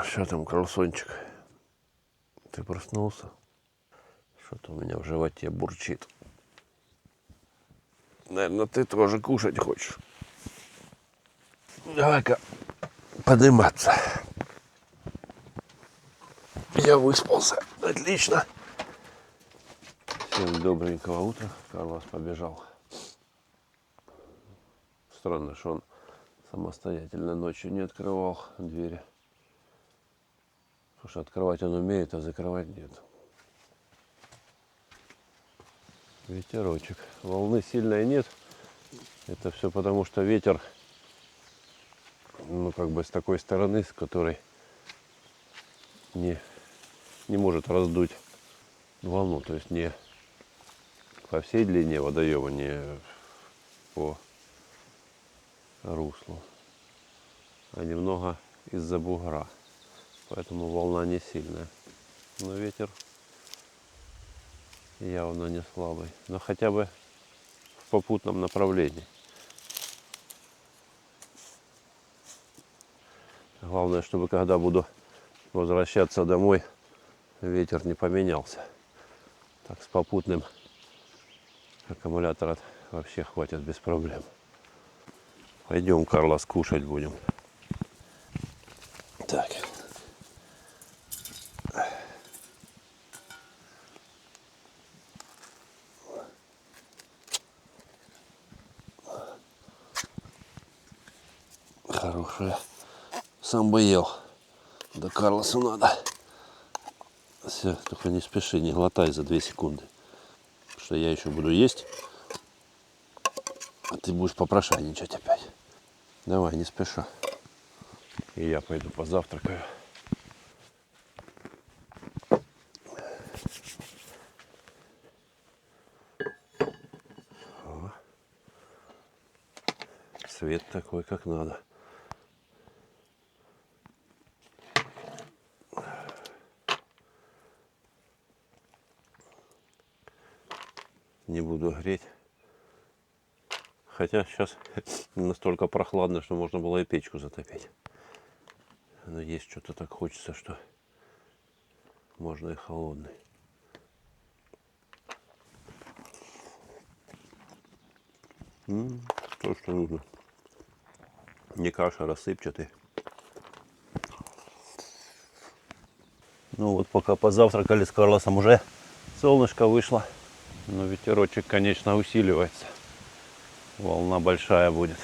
Что там, Карлсончик? Ты проснулся? Что-то у меня в животе бурчит. Наверное, ты тоже кушать хочешь. Давай-ка подниматься. Я выспался. Отлично. Всем добренького утра. Карлос побежал. Странно, что он самостоятельно ночью не открывал двери. Потому что открывать он умеет, а закрывать нет. Ветерочек. Волны сильной нет. Это все потому, что ветер, ну, как бы с такой стороны, с которой не может раздуть волну. То есть не по всей длине водоема, не по руслу, а немного из-за бугра. Поэтому волна не сильная. Но ветер явно не слабый. Но хотя бы в попутном направлении. Главное, чтобы когда буду возвращаться домой, ветер не поменялся. Так с попутным аккумулятора вообще хватит без проблем. Пойдем, Карлос, кушать будем. Так. Хорошая. Сам бы ел. Да Карлосу надо. Все, только не спеши, не глотай за 2 секунды. Потому что я еще буду есть, а ты будешь попрошайничать опять. Давай, не спеша. И я пойду позавтракаю. О, цвет такой, как надо. Не буду греть. Хотя сейчас настолько прохладно, что можно было и печку затопить. Но есть что-то так хочется, что можно и холодный. То, что нужно. Не каша рассыпчатый. Ну вот пока позавтракали с Карлосом, уже солнышко вышло. Но ветерочек, конечно, усиливается. Волна большая будет.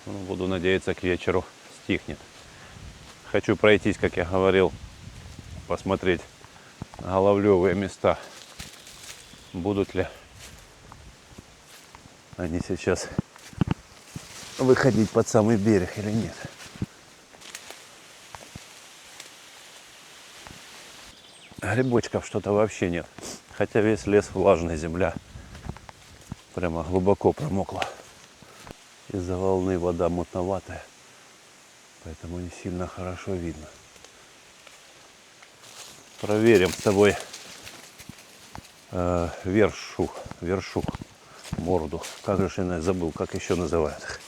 Ну, буду надеяться, к вечеру стихнет. Хочу пройтись, как я говорил, посмотреть головлевые места. Будут ли они сейчас выходить под самый берег или нет. Грибочков что-то вообще нет. Хотя весь лес влажный, земля прямо глубоко промокла. Из-за волны вода мутноватая, поэтому не сильно хорошо видно. Проверим с тобой вершух, морду. Как же я забыл, как еще называют их.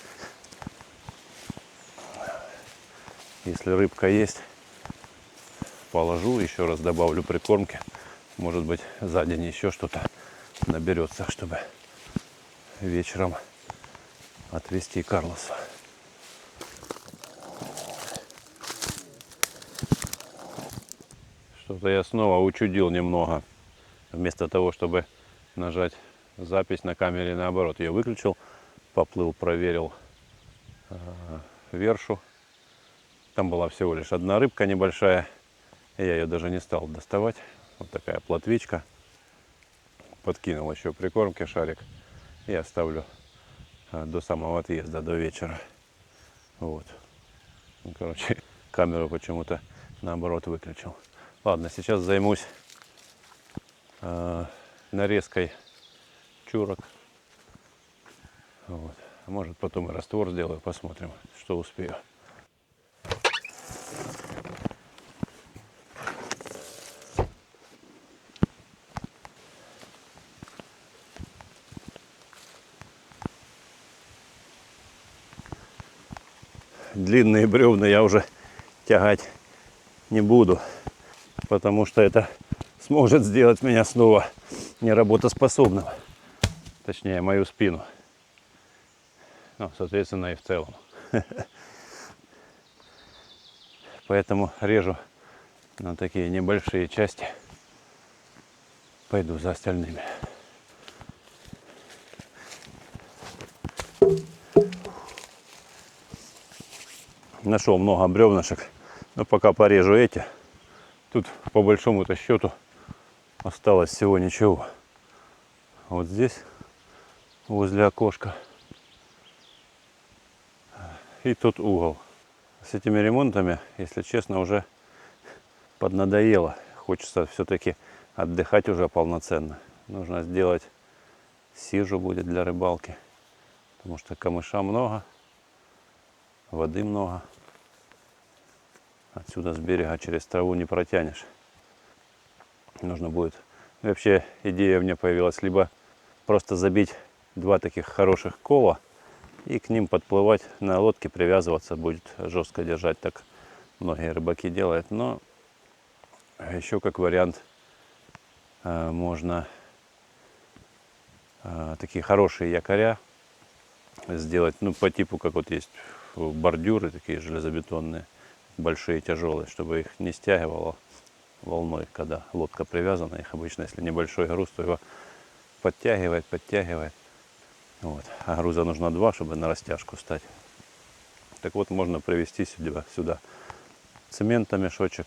Если рыбка есть, положу, еще раз добавлю прикормки. Может быть, за день еще что-то наберется, чтобы вечером отвезти Карлоса. Что-то я снова учудил немного. Вместо того, чтобы нажать запись на камере, наоборот, я выключил, поплыл, проверил вершу. Там была всего лишь одна рыбка небольшая. Я ее даже не стал доставать. Вот такая плотвичка. Подкинул еще прикормки, шарик. И оставлю до самого отъезда, до вечера. Вот. Ну, короче, камеру почему-то наоборот выключил. Ладно, сейчас займусь нарезкой чурок. Вот. Может, потом и раствор сделаю, посмотрим, что успею. Длинные бревна я уже тягать не буду, потому что это сможет сделать меня снова неработоспособным. Точнее, мою спину. Ну, соответственно, и в целом. Поэтому режу на такие небольшие части. Пойду за остальными. Нашел много бревнышек, но пока порежу эти. Тут по большому-то счету осталось всего ничего. Вот здесь, возле окошка. И тут угол. С этими ремонтами, если честно, уже поднадоело. Хочется все-таки отдыхать уже полноценно. Нужно сделать сижу будет для рыбалки. Потому что камыша много, воды много. Отсюда с берега через траву не протянешь. Нужно будет. Вообще идея у меня появилась либо просто забить два таких хороших кола и к ним подплывать на лодке, привязываться, будет жестко держать. Так многие рыбаки делают. Но еще как вариант можно такие хорошие якоря сделать, ну, по типу, как вот есть бордюры такие железобетонные, большие, тяжелые, чтобы их не стягивало волной, когда лодка привязана. Их обычно, если небольшой груз, то его подтягивает. Вот. А груза нужно два, чтобы на растяжку стать. Так вот, можно привезти сюда цемента мешочек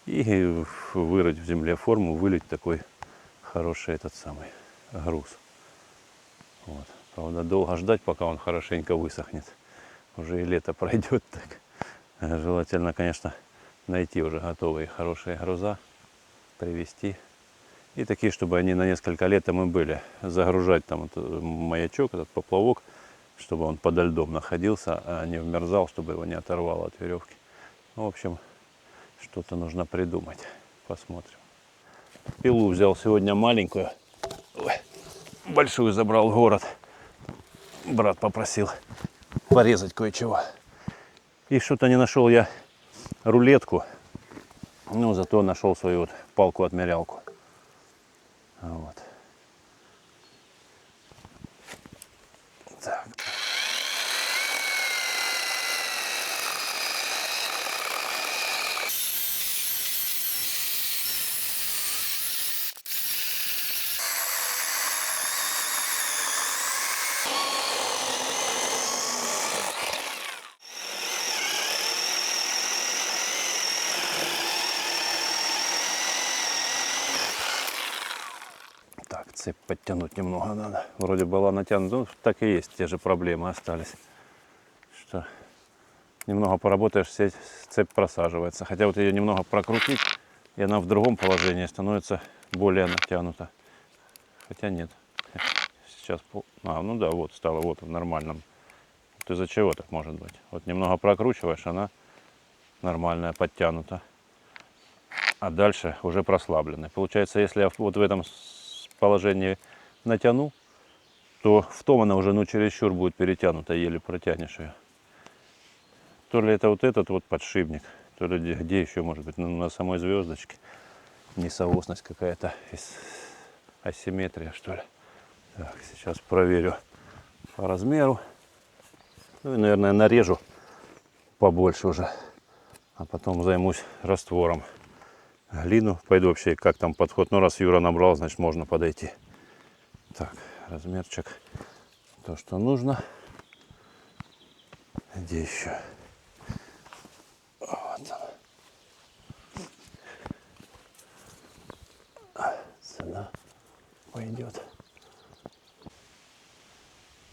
и вырыть в земле форму, вылить такой хороший этот самый груз. Вот. Правда, долго ждать, пока он хорошенько высохнет. Уже и лето пройдет так. Желательно, конечно, найти уже готовые хорошие груза, привезти. И такие, чтобы они на несколько лет там и были. Загружать там вот маячок, этот поплавок, чтобы он подо льдом находился, а не вмерзал, чтобы его не оторвало от веревки. В общем, что-то нужно придумать. Посмотрим. Пилу взял сегодня маленькую. Ой, большую забрал в город. Брат попросил порезать кое-чего. И что-то не нашел я рулетку. Но зато нашел свою вот палку-отмерялку. Вот. Так. Так, цепь подтянуть немного надо. Вроде была натянута, ну, так и есть, те же проблемы остались. Что немного поработаешь, цепь просаживается. Хотя вот ее немного прокрутить, и она в другом положении становится более натянута. Хотя нет. Сейчас, ну да, вот стало вот в нормальном. Вот из-за чего так может быть? Вот немного прокручиваешь, она нормальная, подтянута. А дальше уже прослабленная. Получается, если я вот в этом положении натяну, то в том она уже, ну, чересчур будет перетянута, еле протянешь ее. То ли это вот этот вот подшипник, то ли где еще может быть, ну, на самой звездочке несоосность какая-то, асимметрия, что ли. Так, сейчас проверю по размеру. Ну и, наверное, нарежу побольше уже, а потом займусь раствором. Глину пойду вообще, как там подход. Ну, раз Юра набрал, значит, можно подойти. Так, размерчик, то, что нужно. Где еще? Вот он. Сюда пойдет.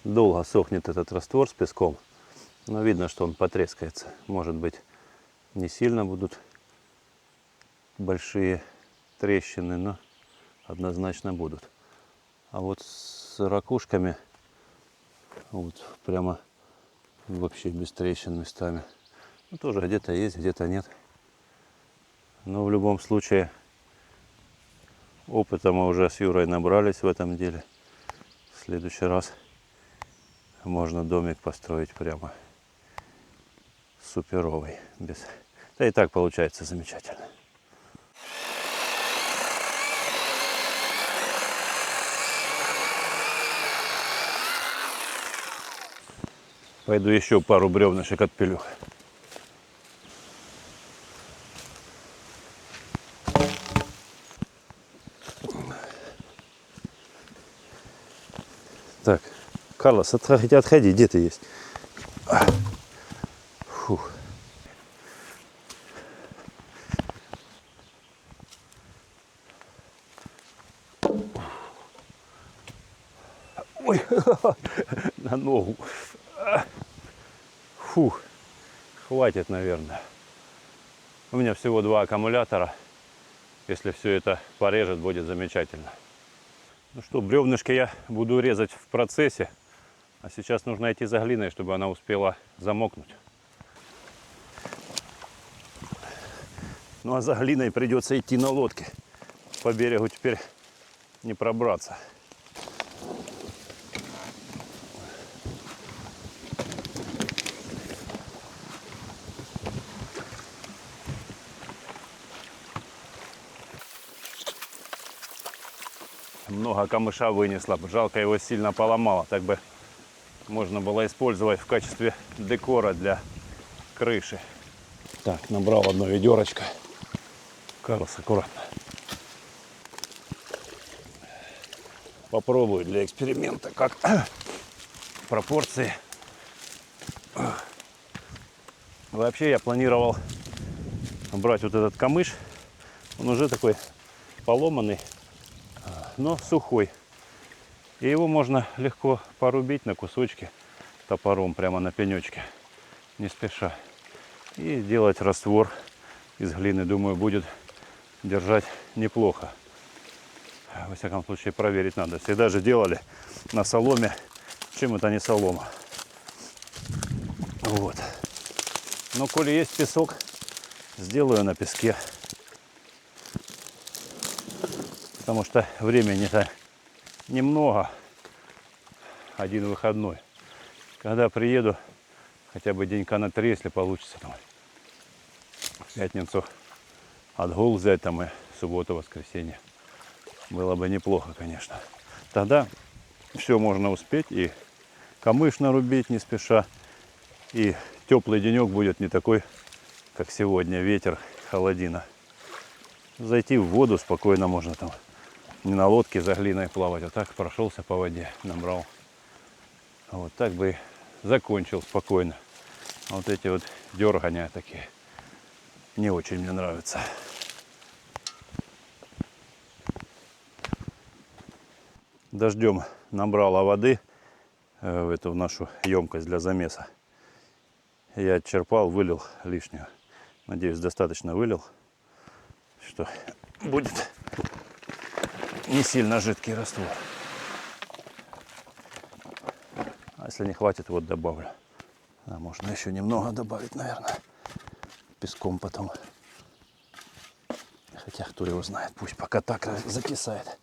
Долго сохнет этот раствор с песком, но видно, что он потрескается. Может быть, не сильно будут большие трещины, но однозначно будут. А вот с ракушками вот прямо вообще без трещин местами. Ну, тоже где-то есть, где-то нет. Но в любом случае опыта мы уже с Юрой набрались в этом деле. В следующий раз можно домик построить прямо суперовый, без Да и так получается замечательно. Пойду еще пару бревнышек отпилю. Так, Карлос, отходи, где ты есть? Фух. Ой, на ногу. Фух, хватит, наверное. У меня всего 2 аккумулятора. Если все это порежет, будет замечательно. Ну что, бревнышки я буду резать в процессе. А сейчас нужно идти за глиной, чтобы она успела замокнуть. Ну а за глиной придется идти на лодке. По берегу теперь не пробраться. Много камыша вынесла, жалко, его сильно поломало. Так бы можно было использовать в качестве декора для крыши. Так, набрал одно ведерочко. Карлос, аккуратно. Попробую для эксперимента, как пропорции. Вообще я планировал брать вот этот камыш. Он уже такой поломанный, но сухой. И его можно легко порубить на кусочки топором прямо на пенечке, не спеша. И делать раствор из глины, думаю, будет держать неплохо. Во всяком случае, проверить надо. Всегда же делали на соломе, чем это не солома. Вот. Но коли есть песок, сделаю на песке. Потому что времени-то немного. Один выходной. Когда приеду, хотя бы денька на 3, если получится, там, в пятницу отгул взять, там, и субботу, воскресенье. Было бы неплохо, конечно. Тогда все можно успеть. И камыш нарубить не спеша. И теплый денек будет не такой, как сегодня. Ветер, холодина. Зайти в воду спокойно можно там. Не на лодке за глиной плавать, а так прошелся по воде, набрал. Вот так бы и закончил спокойно. А вот эти вот дергания такие не очень мне нравятся. Дождем набрала воды в эту нашу емкость для замеса. Я отчерпал, вылил лишнюю. Надеюсь, достаточно вылил, что будет не сильно жидкий раствор. А если не хватит, вот добавлю. А можно еще немного добавить, наверное. Песком потом. Хотя кто его знает, пусть пока так закисает.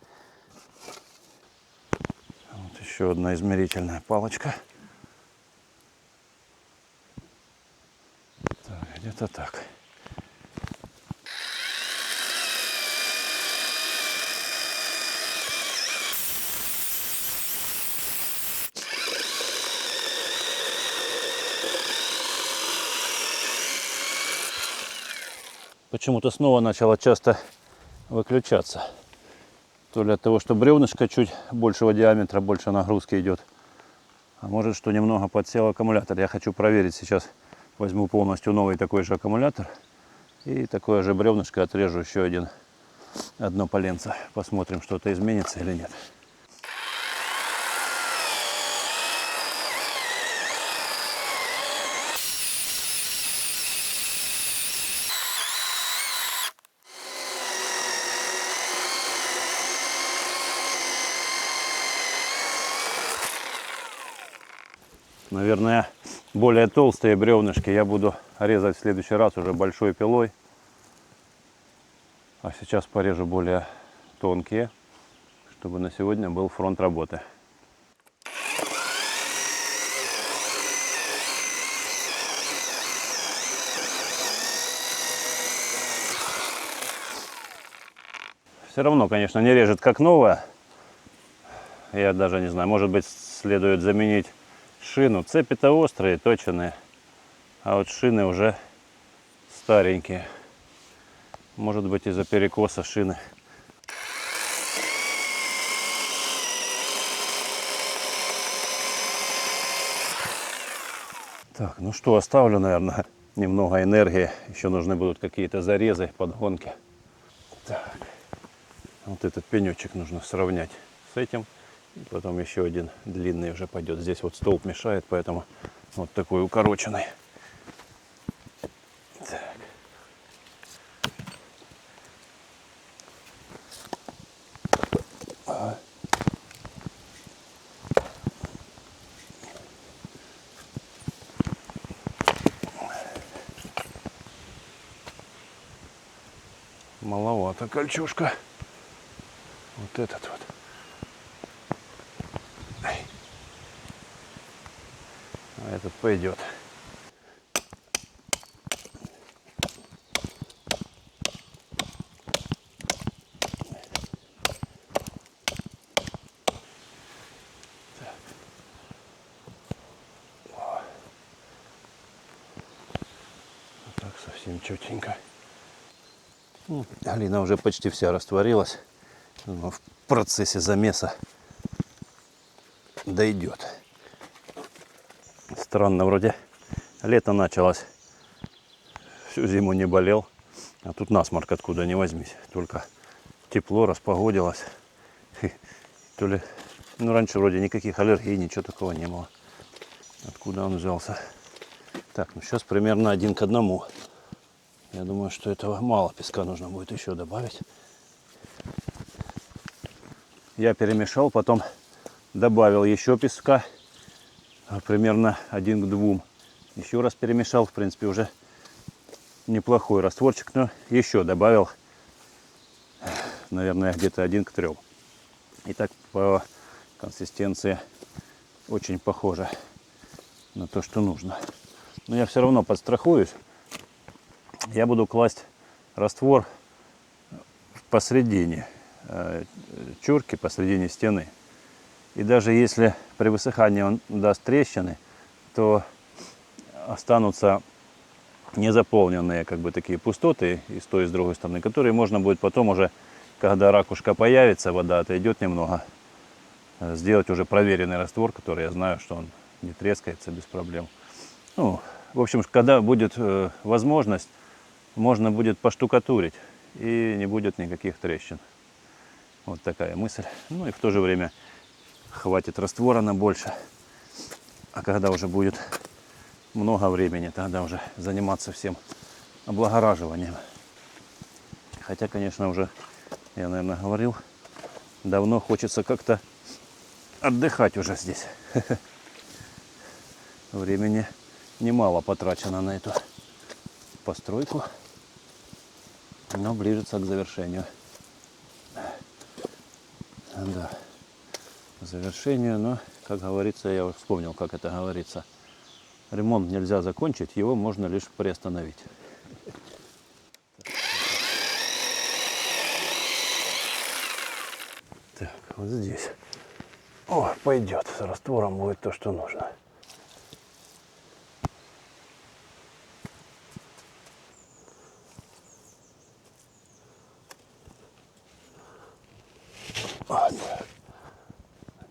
Вот еще одна измерительная палочка. Так, где-то так. Почему-то снова начало часто выключаться. То ли от того, что бревнышко чуть большего диаметра, больше нагрузки идет. А может, что немного подсел аккумулятор. Я хочу проверить сейчас. Возьму полностью новый такой же аккумулятор. И такое же бревнышко отрежу еще одно поленце. Посмотрим, что-то изменится или нет. Наверное, более толстые бревнышки я буду резать в следующий раз уже большой пилой. А сейчас порежу более тонкие, чтобы на сегодня был фронт работы. Все равно, конечно, не режет как новая. Я даже не знаю, может быть, следует заменить шину. Цепи-то острые, точеные. А вот шины уже старенькие. Может быть, из-за перекоса шины. Так, ну что, оставлю, наверное, немного энергии. Еще нужны будут какие-то зарезы, подгонки. Так, вот этот пенечек нужно сравнять с этим. И потом еще один длинный уже пойдет. Здесь вот столб мешает, поэтому вот такой укороченный. Так. Маловато кольчушка. Вот этот вот. А этот пойдет. Так совсем четенько. Глина уже почти вся растворилась. Но в процессе замеса дойдет. Странно, вроде лето началось, всю зиму не болел, а тут насморк откуда ни возьмись. Только тепло, распогодилось. То ли, ну раньше вроде никаких аллергий, ничего такого не было. Откуда он взялся? Так, ну сейчас примерно 1 к 1. Я думаю, что этого мало, песка нужно будет еще добавить. Я перемешал, потом добавил еще песка, примерно 1 к 2. Еще раз перемешал, в принципе, уже неплохой растворчик, но еще добавил, наверное, где-то 1 к 3. И так по консистенции очень похоже на то, что нужно. Но я все равно подстрахуюсь. Я буду класть раствор посредине чурки, посредине стены. И даже если при высыхании он даст трещины, то останутся незаполненные как бы такие пустоты и с той и с другой стороны, которые можно будет потом уже, когда ракушка появится, вода отойдет немного, сделать уже проверенный раствор, который я знаю, что он не трескается без проблем. Ну, в общем, когда будет возможность, можно будет поштукатурить и не будет никаких трещин. Вот такая мысль. Ну и в то же время хватит раствора на больше. А когда уже будет много времени, тогда уже заниматься всем облагораживанием. Хотя, конечно, уже, я, наверное, говорил, давно хочется как-то отдыхать уже здесь. Времени немало потрачено на эту постройку, но ближется к завершению. Да, к завершению, но, как говорится, я уже вспомнил, как это говорится. Ремонт нельзя закончить, его можно лишь приостановить. Так, вот здесь. О, пойдет. С раствором будет то, что нужно. Вот.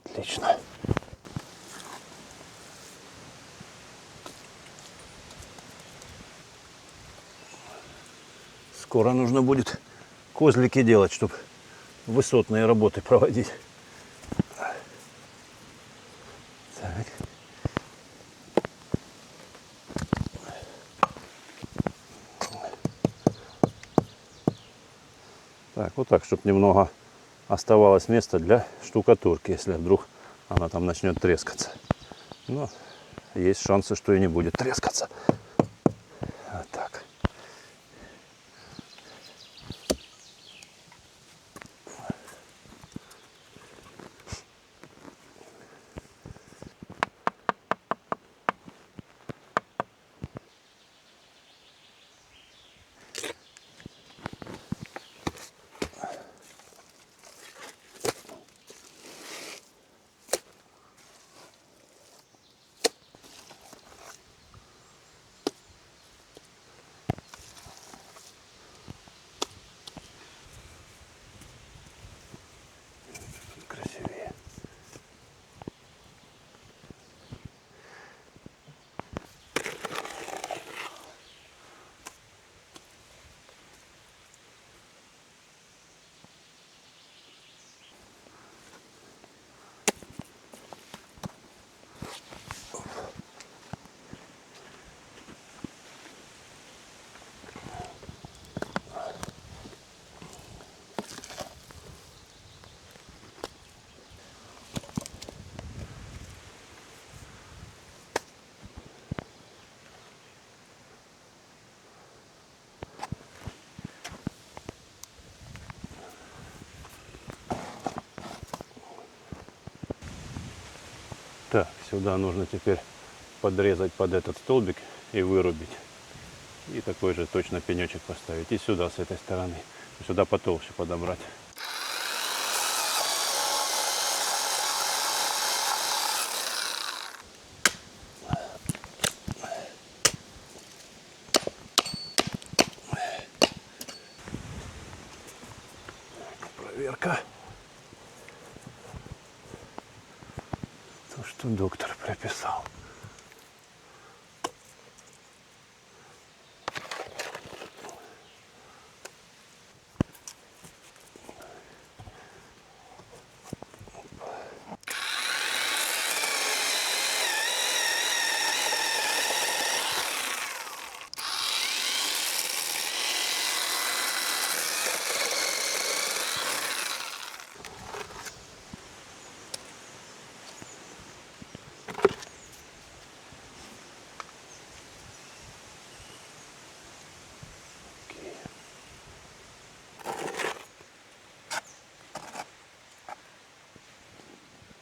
Отлично. Скоро нужно будет козлики делать, чтобы высотные работы проводить. Так. Так, вот так, чтобы немного оставалось место для штукатурки, если вдруг она там начнет трескаться. Но есть шансы, что и не будет трескаться. Вот так. Так, сюда нужно теперь подрезать под этот столбик и вырубить. И такой же точно пенечек поставить. И сюда, с этой стороны. Сюда потолще подобрать. Проверка. То, что доктор прописал.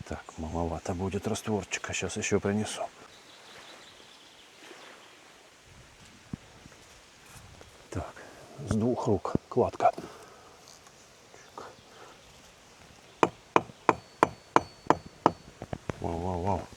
Так, маловато будет растворчика. Сейчас еще принесу. Так, с двух рук кладка. Вау, вау, вау.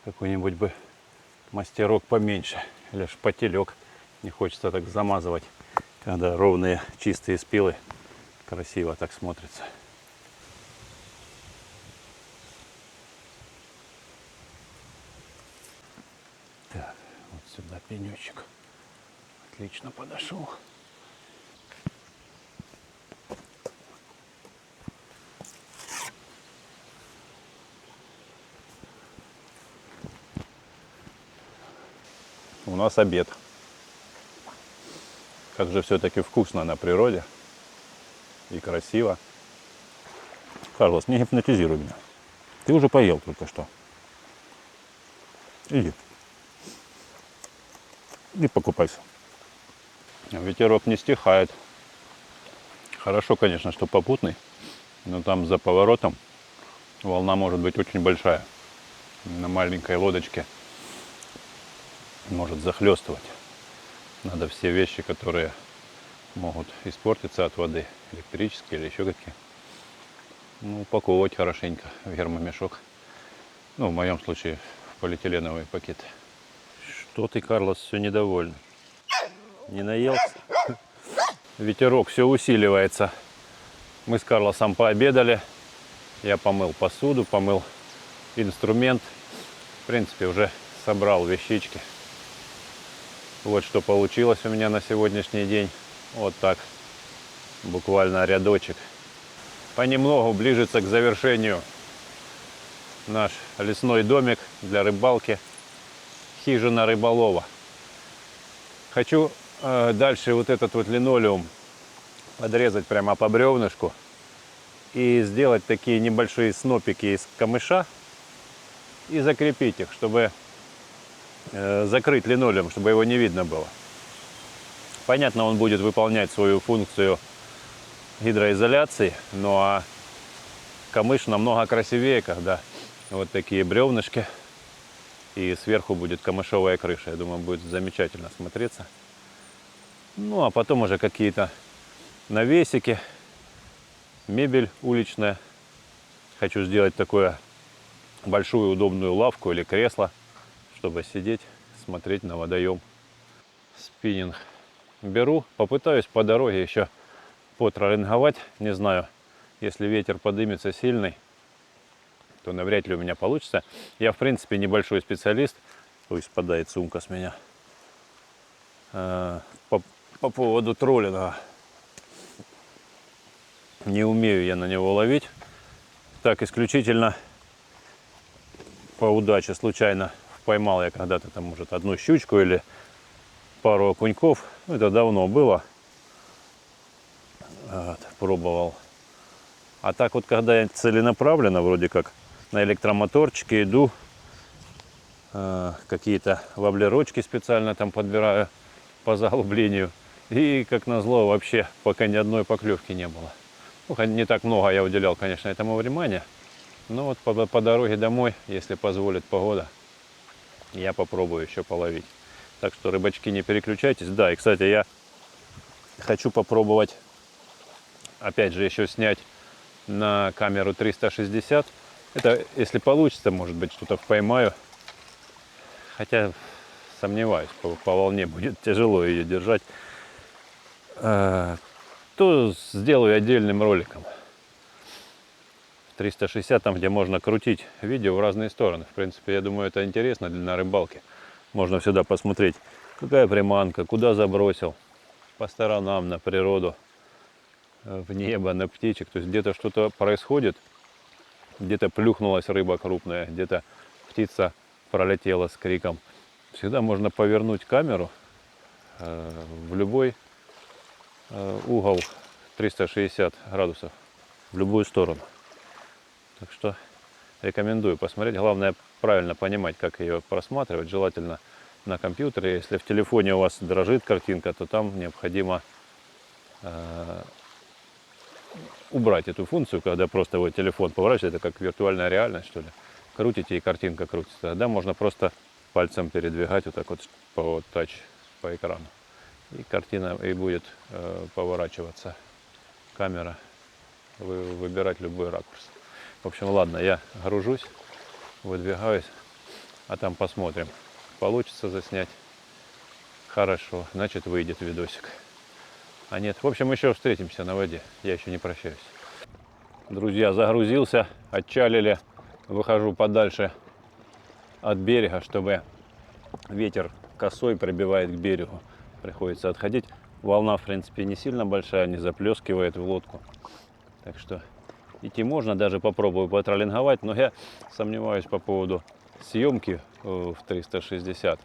Какой-нибудь бы мастерок поменьше или шпателек. Не хочется так замазывать, когда ровные чистые спилы. Красиво так смотрится. Так, вот сюда пенечек. Отлично подошел. У нас обед. Как же все-таки вкусно на природе. И красиво. Карлос, не гипнотизируй меня. Ты уже поел только что. Иди. И покупайся. Ветерок не стихает. Хорошо, конечно, что попутный. Но там за поворотом волна может быть очень большая. На маленькой лодочке может захлестывать. Надо все вещи, которые могут испортиться от воды, электрические или еще какие, упаковывать хорошенько в гермомешок. Ну, в моем случае в полиэтиленовый пакет. Что ты, Карлос, все недоволен? Не наелся? Ветерок все усиливается. Мы с Карлосом пообедали. Я помыл посуду, помыл инструмент. В принципе, уже собрал вещички. Вот что получилось у меня на сегодняшний день. Вот так. Буквально рядочек. Понемногу ближется к завершению наш лесной домик для рыбалки. Хижина рыболова. Хочу дальше вот этот вот линолеум подрезать прямо по бревнышку и сделать такие небольшие снопики из камыша и закрепить их, чтобы закрыть линолеум, чтобы его не видно было. Понятно, он будет выполнять свою функцию гидроизоляции, но камыш намного красивее, когда вот такие бревнышки. И сверху будет камышовая крыша. Я думаю, будет замечательно смотреться. Ну, а потом уже какие-то навесики, мебель уличная. Хочу сделать такую большую удобную лавку или кресло, чтобы сидеть, смотреть на водоем. Спиннинг беру, попытаюсь по дороге еще потроллинговать. Не знаю, если ветер поднимется сильный, то навряд ли у меня получится. Я, в принципе, небольшой специалист. Ой, спадает сумка с меня. По поводу троллинга. Не умею я на него ловить. Так, исключительно по удаче случайно поймал я когда-то там, может, одну щучку или пару окуньков. Это давно было. Вот, пробовал. А так вот, когда я целенаправленно, вроде как на электромоторчике иду, какие-то воблерочки специально там подбираю по заглублению. И, как назло, вообще пока ни одной поклевки не было. Ну, не так много я уделял, конечно, этому внимания. Но вот по дороге домой, если позволит погода, я попробую еще половить. Так что, рыбачки, не переключайтесь. Да, и, кстати, я хочу попробовать, опять же, еще снять на камеру 360. Это, если получится, может быть, что-то поймаю. Хотя сомневаюсь, по волне будет тяжело ее держать. То сделаю отдельным роликом. 360, там, где можно крутить видео в разные стороны. В принципе, я думаю, это интересно на рыбалке. Можно всегда посмотреть, какая приманка, куда забросил, по сторонам, на природу, в небо, на птичек. То есть где-то что-то происходит, где-то плюхнулась рыба крупная, где-то птица пролетела с криком. Всегда можно повернуть камеру в любой угол 360 градусов, в любую сторону. Так что рекомендую посмотреть. Главное правильно понимать, как ее просматривать. Желательно на компьютере. Если в телефоне у вас дрожит картинка, то там необходимо убрать эту функцию, когда просто вот телефон поворачивается, это как виртуальная реальность, что ли. Крутите, и картинка крутится. Тогда можно просто пальцем передвигать вот так вот по тач по экрану. И картина и будет поворачиваться. Камера, выбирать любой ракурс. В общем, ладно, я гружусь, выдвигаюсь, а там посмотрим. Получится заснять. Хорошо, значит, выйдет видосик. А нет, в общем, еще встретимся на воде. Я еще не прощаюсь. Друзья, загрузился, отчалили. Выхожу подальше от берега, чтобы ветер косой пробивает к берегу. Приходится отходить. Волна, в принципе, не сильно большая, не заплескивает в лодку. Так что идти можно, даже попробую потроллинговать. Но я сомневаюсь по поводу съемки в 360.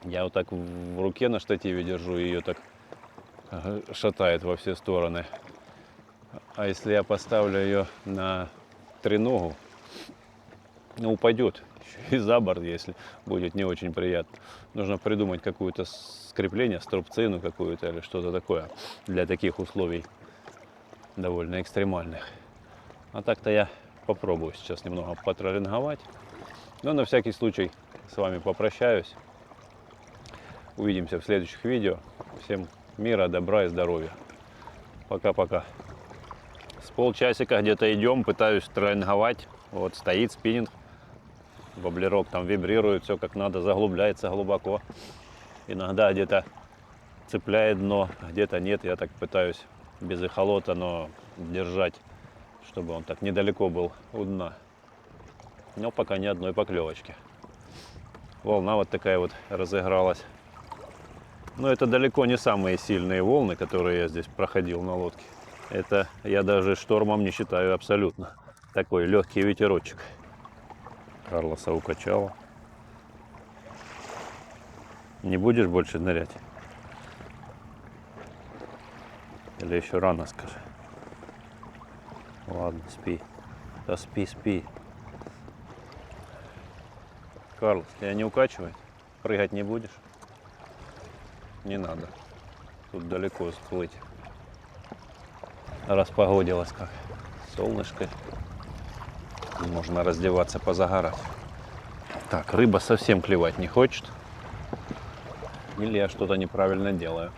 Я вот так в руке на штативе держу, и ее так шатает во все стороны. А если я поставлю ее на треногу, упадет еще и за борт, если будет не очень приятно. Нужно придумать какое-то скрепление, струбцину какую-то или что-то такое для таких условий довольно экстремальных. А так-то я попробую сейчас немного потроллинговать. Но на всякий случай с вами попрощаюсь. Увидимся в следующих видео. Всем мира, добра и здоровья. Пока-пока. С полчасика где-то идем, пытаюсь троллинговать. Вот стоит спиннинг. Воблерок там вибрирует, все как надо, заглубляется глубоко. Иногда где-то цепляет дно, где-то нет. Я так пытаюсь без эхолота, но держать, чтобы он так недалеко был у дна. Но пока ни одной поклевочки. Волна вот такая вот разыгралась. Но это далеко не самые сильные волны, которые я здесь проходил на лодке. Это я даже штормом не считаю абсолютно. Такой легкий ветерочек. Карлоса укачало. Не будешь больше нырять? Или еще рано, скажи? Ладно, спи. Да спи, спи. Карлос, тебя не укачивает? Прыгать не будешь? Не надо. Тут далеко всплыть. Распогодилось как. Солнышко. Можно раздеваться, позагорать. Так, рыба совсем клевать не хочет. Или я что-то неправильно делаю.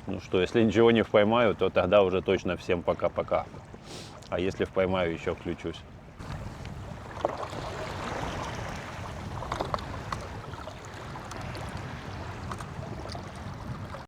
Ну что, если ничего не поймаю, то тогда уже точно всем пока-пока. А если поймаю, еще включусь.